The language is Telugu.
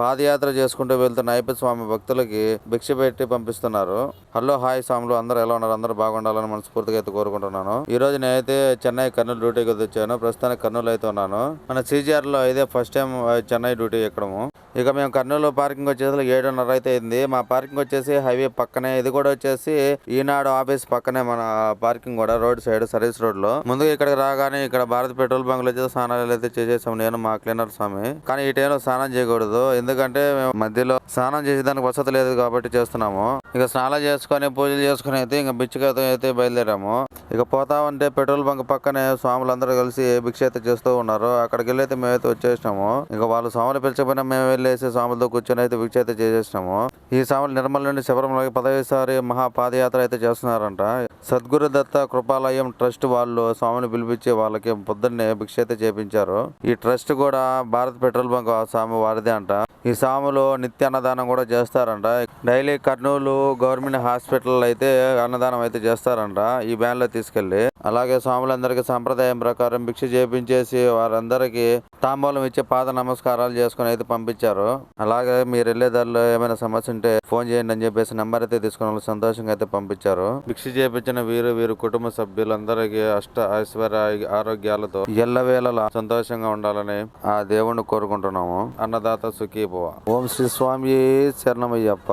పాదయాత్ర చేసుకుంటూ వెళ్తున్న అయ్యప్ప స్వామి భక్తులకి భిక్ష పెట్టి పంపిస్తున్నారు. హలో హాయ్ స్వాములు, అందరూ ఎలా ఉన్నారు? అందరూ బాగుండాలని మనస్ఫూర్తిగా అయితే కోరుకుంటున్నాను. ఈ రోజు నేనైతే చెన్నై కర్నూలు డ్యూటీకి వచ్చాను. ప్రస్తుతానికి కర్నూలు అయితే ఉన్నాను. మన CGR లో ఇదే ఫస్ట్ టైం చెన్నై డ్యూటీ ఎక్కడము. ఇక మేము కర్నూలు పార్కింగ్ వచ్చేసి 7:30 అయితే అయింది. మా పార్కింగ్ వచ్చేసి హైవే పక్కనే, ఇది కూడా వచ్చేసి ఈనాడు ఆఫీస్ పక్కనే మన పార్కింగ్ కూడా, రోడ్ సైడ్ సర్వీస్ రోడ్ లో. ముందుగా ఇక్కడికి రాగానే ఇక్కడ భారత్ పెట్రోల్ బంక్ లో వచ్చేసి స్నానాలు అయితే చేసేసాం, నేను మా క్లీనర్ స్వామి. కానీ ఈ టైంలో స్నానం చేయకూడదు, ఎందుకంటే మేము మధ్యలో స్నానం చేసేదానికి వసతి లేదు కాబట్టి చేస్తున్నాము. ఇక స్నానం చేసుకొని పూజలు చేసుకుని అయితే ఇంకా బిచ్చకతో అయితే బయలుదేరాము. ఇక పోతా ఉంటే పెట్రోల్ బంక్ పక్కనే స్వాములందరూ కలిసి భిక్ష అయితే చేస్తూ ఉన్నారు. అక్కడికి వెళ్ళి అయితే మేమైతే వచ్చేసినాము. ఇక వాళ్ళు స్వాములు పిలిచకపోయినా మేము వెళ్ళేసి స్వాములతో కూర్చొని అయితే భిక్ష అయితే చేసేసినాము. ఈ స్వాములు నిర్మల్ నుండి శబరిమలకి 15వ మహాపాదయాత్ర అయితే చేస్తున్నారంట. సద్గురు దత్త కృపాలయం ట్రస్ట్ వాళ్ళు స్వామిని పిలిపించి వాళ్ళకి పొద్దున్నే భిక్ష అయితే చేపించారు. ఈ ట్రస్ట్ కూడా భారత్ పెట్రోల్ బంక్ స్వామి వారిదే అంట. ఈ స్వాములు నిత్య అన్నదానం కూడా చేస్తారంట. డైలీ కర్నూలు గవర్నమెంట్ హాస్పిటల్ అయితే అన్నదానం అయితే చేస్తారంట ఈ వ్యాన్ లో తీసుకెళ్లి. అలాగే స్వాములందరికీ సంప్రదాయం ప్రకారం భిక్ష చేపించేసి వారందరికీ తాంబూలం ఇచ్చి పాద నమస్కారాలు చేసుకుని అయితే పంపించారు. అలాగే మీరు వెళ్లేదారిలో ఏమైనా సమస్య ఉంటే ఫోన్ చేయండి అని చెప్పేసి నెంబర్ అయితే తీసుకుని వాళ్ళు సంతోషంగా అయితే పంపించారు. భిక్ష చేపించిన వీరు కుటుంబ సభ్యులందరికీ అష్ట ఐశ్వర్య ఆరోగ్యాలతో ఎల్లవేళలా సంతోషంగా ఉండాలని ఆ దేవుణ్ణి కోరుకుంటున్నాము. అన్నదాత సుఖీ భవ. ఓం శ్రీ స్వామి శరణమయ్యప్ప.